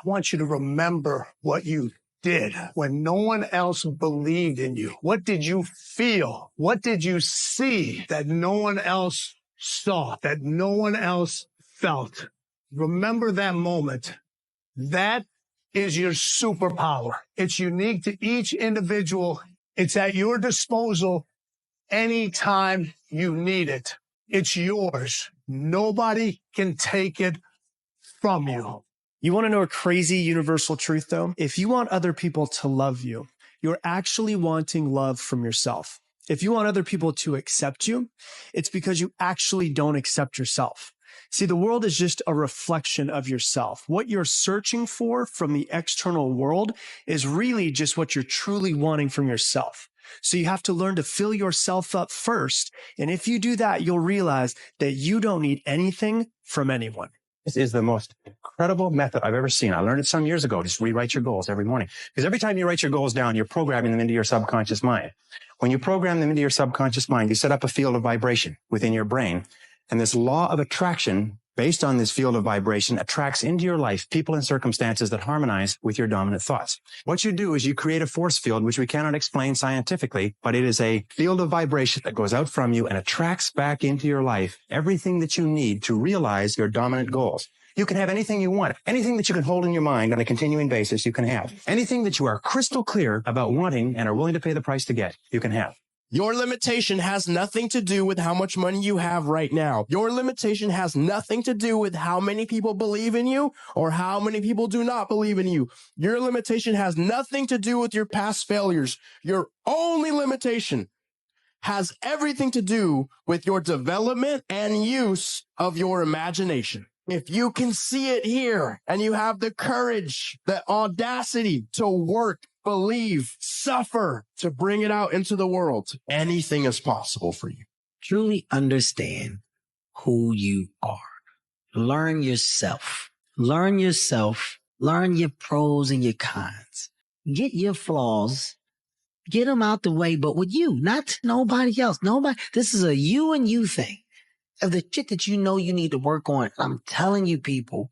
I want you to remember what you did when no one else believed in you. What did you feel? What did you see that no one else saw, that no one else felt? Remember that moment. That is your superpower. It's unique to each individual. It's at your disposal anytime you need it. It's yours. Nobody can take it from you. You want to know a crazy universal truth though? If you want other people to love you, you're actually wanting love from yourself. If you want other people to accept you, it's because you actually don't accept yourself. See, the world is just a reflection of yourself. What you're searching for from the external world is really just what you're truly wanting from yourself. So you have to learn to fill yourself up first. And if you do that, you'll realize that you don't need anything from anyone. This is the most incredible method I've ever seen. I learned it some years ago. Just rewrite your goals every morning. Because every time you write your goals down, you're programming them into your subconscious mind. When you program them into your subconscious mind, you set up a field of vibration within your brain. And this law of attraction, based on this field of vibration, attracts into your life people and circumstances that harmonize with your dominant thoughts. What you do is you create a force field, which we cannot explain scientifically, but it is a field of vibration that goes out from you and attracts back into your life everything that you need to realize your dominant goals. You can have anything you want. Anything that you can hold in your mind on a continuing basis, you can have. Anything that you are crystal clear about wanting and are willing to pay the price to get, you can have. Your limitation has nothing to do with how much money you have right now. Your limitation has nothing to do with how many people believe in you or how many people do not believe in you. Your limitation has nothing to do with your past failures. Your only limitation has everything to do with your development and use of your imagination. If you can see it here and you have the courage, the audacity to work, believe, suffer to bring it out into the world, anything is possible for you. Truly understand who you are. Learn yourself. Learn yourself. Learn your pros and your cons. Get your flaws. Get them out the way, but with you, not to nobody else. This is a you and you thing. Of the shit that you know you need to work on. I'm telling you, people,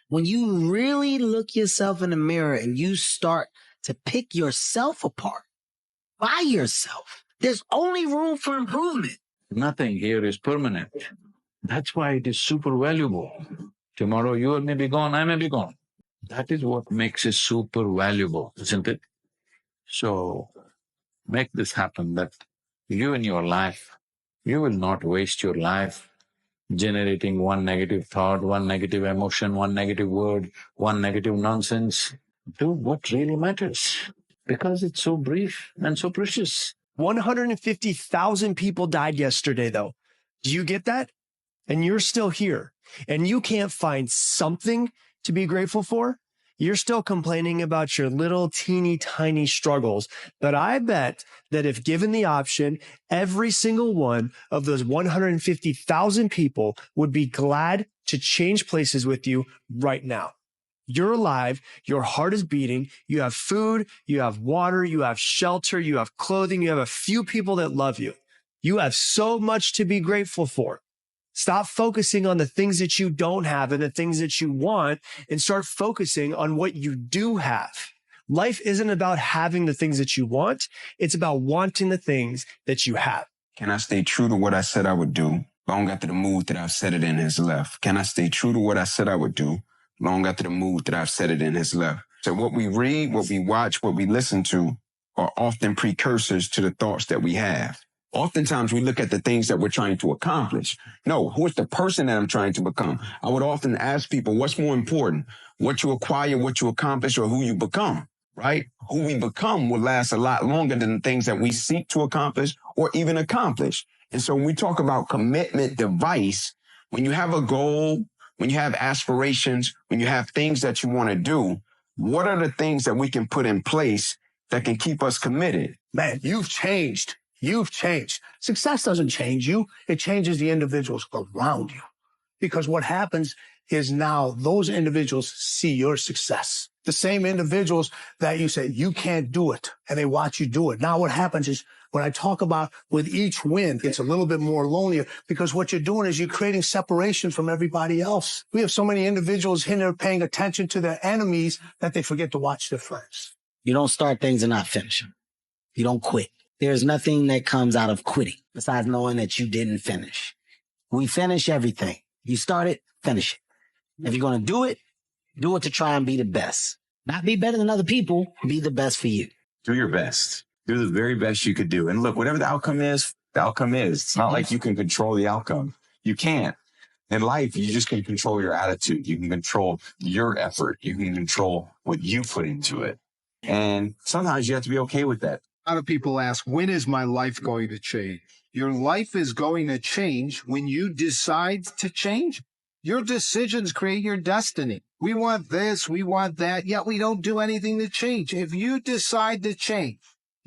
when you really look yourself in the mirror and you start to pick yourself apart by yourself, there's only room for improvement. Nothing here is permanent. That's why it is super valuable. Tomorrow you may be gone, I may be gone. That is what makes it super valuable, isn't it? So make this happen, that you in your life, you will not waste your life generating one negative thought, one negative emotion, one negative word, one negative nonsense. Do what really matters, because it's so brief and so precious. 150,000 people died yesterday, though. Do you get that? And you're still here, and you can't find something to be grateful for? You're still complaining about your little teeny tiny struggles. But I bet that if given the option, every single one of those 150,000 people would be glad to change places with you right now. You're alive. Your heart is beating. You have food. You have water. You have shelter. You have clothing. You have a few people that love you. You have so much to be grateful for. Stop focusing on the things that you don't have and the things that you want, and start focusing on what you do have. Life isn't about having the things that you want. It's about wanting the things that you have. Can I stay true to what I said I would do long after the mood that I've set it in has left? Can I stay true to what I said I would do long after the mood that I've set it in has left? So what we read, what we watch, what we listen to are often precursors to the thoughts that we have. Oftentimes we look at the things that we're trying to accomplish. No, who's the person that I'm trying to become? I would often ask people, what's more important? What you acquire, what you accomplish, or who you become, right? Who we become will last a lot longer than the things that we seek to accomplish or even accomplish. And so when we talk about commitment device, when you have a goal, when you have aspirations, when you have things that you want to do, what are the things that we can put in place that can keep us committed? Man, you've changed. You've changed. Success doesn't change you. It changes the individuals around you. Because what happens is now those individuals see your success. The same individuals that you say, you can't do it, and they watch you do it. Now what happens is when I talk about with each win, it's a little bit more lonelier because what you're doing is you're creating separation from everybody else. We have so many individuals in there paying attention to their enemies that they forget to watch their friends. You don't start things and not finish them. You don't quit. There's nothing that comes out of quitting besides knowing that you didn't finish. We finish everything. You start it, finish it. If you're going to do it to try and be the best. Not be better than other people, be the best for you. Do your best. Do the very best you could do. And look, whatever the outcome is, the outcome is. It's not like you can control the outcome. You can't. In life, you just can control your attitude. You can control your effort. You can control what you put into it. And sometimes you have to be okay with that. A lot of people ask, when is my life going to change? Your life is going to change when you decide to change. Your decisions create your destiny. We want this, we want that, yet we don't do anything to change. If you decide to change,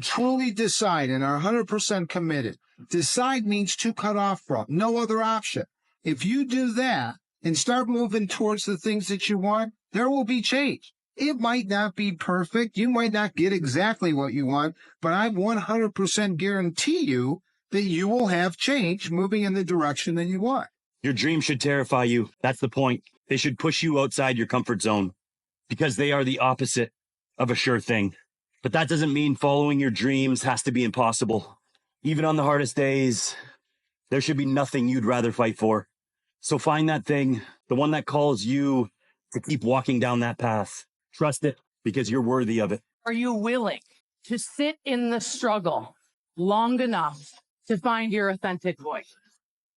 truly decide and are 100% committed, decide means to cut off from, no other option. If you do that and start moving towards the things that you want, there will be change. It might not be perfect. You might not get exactly what you want, but I 100% guarantee you that you will have change moving in the direction that you want. Your dreams should terrify you. That's the point. They should push you outside your comfort zone because they are the opposite of a sure thing. But that doesn't mean following your dreams has to be impossible. Even on the hardest days, there should be nothing you'd rather fight for. So find that thing, the one that calls you to keep walking down that path. Trust it because you're worthy of it. Are you willing to sit in the struggle long enough to find your authentic voice?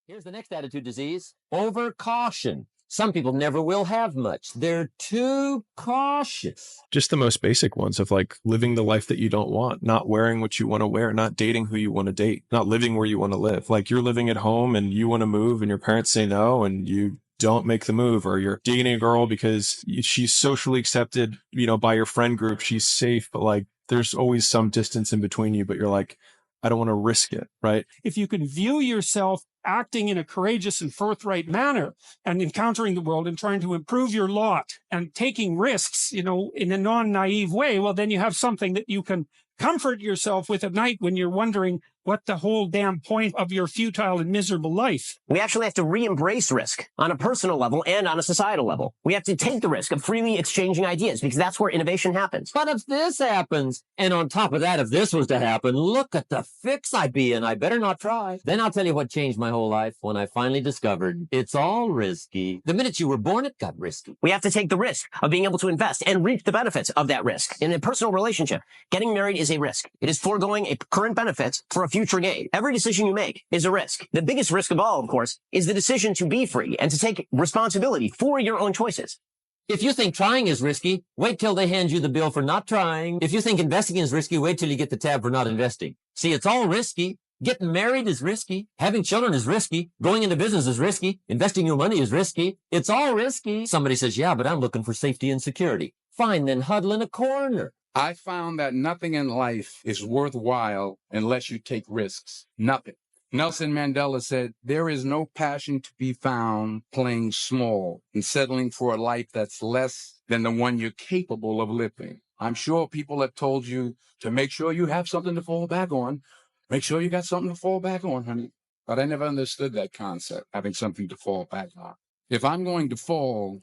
Here's the next attitude disease, overcaution. Some people never will have much. They're too cautious. Just the most basic ones of like living the life that you don't want, not wearing what you want to wear, not dating who you want to date, not living where you want to live. Like you're living at home and you want to move and your parents say no and you don't make the move, or you're dating a girl because she's socially accepted, by your friend group. She's safe, but like there's always some distance in between you, but you're like, I don't want to risk it, right? If you can view yourself acting in a courageous and forthright manner and encountering the world and trying to improve your lot and taking risks, in a non-naive way, well, then you have something that you can comfort yourself with at night when you're wondering what the whole damn point of your futile and miserable life. We actually have to re-embrace risk on a personal level and on a societal level. We have to take the risk of freely exchanging ideas because that's where innovation happens. But if this happens, and on top of that, if this was to happen, look at the fix I'd be in. I better not try. Then I'll tell you what changed my whole life when I finally discovered it's all risky. The minute you were born, it got risky. We have to take the risk of being able to invest and reap the benefits of that risk. In a personal relationship, getting married is a risk. It is foregoing a current benefit for a future gain. Every decision you make is a risk. The biggest risk of all, of course, is the decision to be free and to take responsibility for your own choices. If you think trying is risky, wait till they hand you the bill for not trying. If you think investing is risky, wait till you get the tab for not investing. See, it's all risky. Getting married is risky. Having children is risky. Going into business is risky. Investing your money is risky. It's all risky. Somebody says, yeah, but I'm looking for safety and security. Fine, then huddle in a corner. I found that nothing in life is worthwhile unless you take risks. Nothing. Nelson Mandela said, there is no passion to be found playing small and settling for a life that's less than the one you're capable of living. I'm sure people have told you to make sure you have something to fall back on. Make sure you got something to fall back on, honey. But I never understood that concept, having something to fall back on. If I'm going to fall,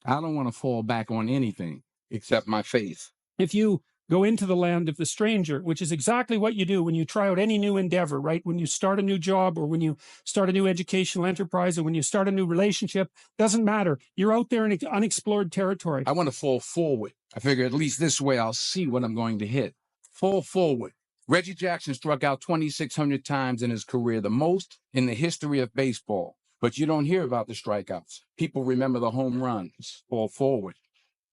I don't want to fall back on anything except my faith. If you go into the land of the stranger, which is exactly what you do when you try out any new endeavor, right? When you start a new job or when you start a new educational enterprise or when you start a new relationship, doesn't matter. You're out there in unexplored territory. I want to fall forward. I figure at least this way I'll see what I'm going to hit. Fall forward. Reggie Jackson struck out 2,600 times in his career, the most in the history of baseball. But you don't hear about the strikeouts. People remember the home runs. Fall forward.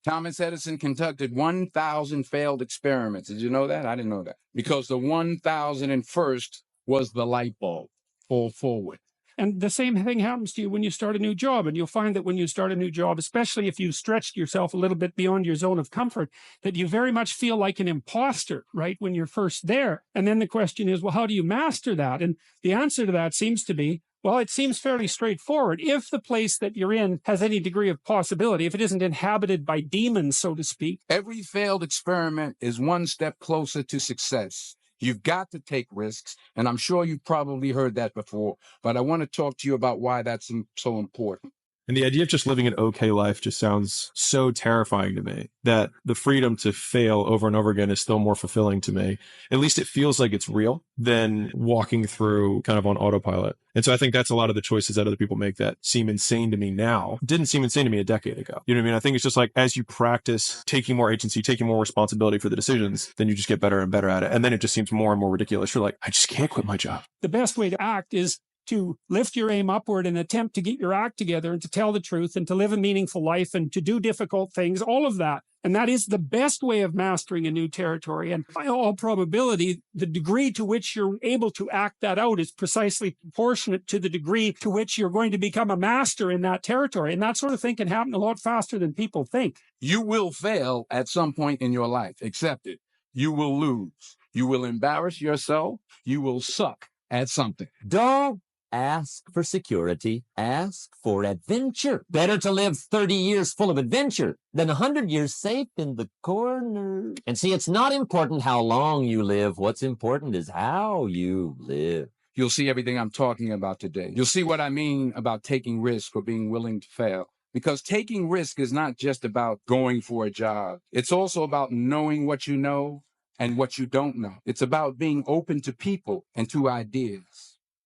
Thomas Edison conducted 1,000 failed experiments. Did you know that? I didn't know that. Because the 1,001st was the light bulb. Fall forward. And the same thing happens to you when you start a new job. And you'll find that when you start a new job, especially if you've stretched yourself a little bit beyond your zone of comfort, that you very much feel like an imposter, right, when you're first there. And then the question is, well, how do you master that? And the answer to that seems to be, Well, it seems fairly straightforward. If the place that you're in has any degree of possibility, if it isn't inhabited by demons, so to speak. Every failed experiment is one step closer to success. You've got to take risks, and I'm sure you've probably heard that before, but I want to talk to you about why that's so important. And the idea of just living an okay life just sounds so terrifying to me, that the freedom to fail over and over again is still more fulfilling to me. At least it feels like it's real than walking through kind of on autopilot. And so I think that's a lot of the choices that other people make that seem insane to me now didn't seem insane to me a decade ago. You know what I mean? I think it's just like, as you practice taking more agency, taking more responsibility for the decisions, then you just get better and better at it. And then it just seems more and more ridiculous. You're like, I just can't quit my job. The best way to act is to lift your aim upward and attempt to get your act together and to tell the truth and to live a meaningful life and to do difficult things, all of that. And that is the best way of mastering a new territory. And by all probability, the degree to which you're able to act that out is precisely proportionate to the degree to which you're going to become a master in that territory. And that sort of thing can happen a lot faster than people think. You will fail at some point in your life. Accept it. You will lose. You will embarrass yourself. You will suck at something. Don't ask for security, ask for adventure. Better to live 30 years full of adventure than 100 years safe in the corner. And see, it's not important how long you live. What's important is how you live. You'll see everything I'm talking about today. You'll see what I mean about taking risk or being willing to fail. Because taking risk is not just about going for a job. It's also about knowing what you know and what you don't know. It's about being open to people and to ideas.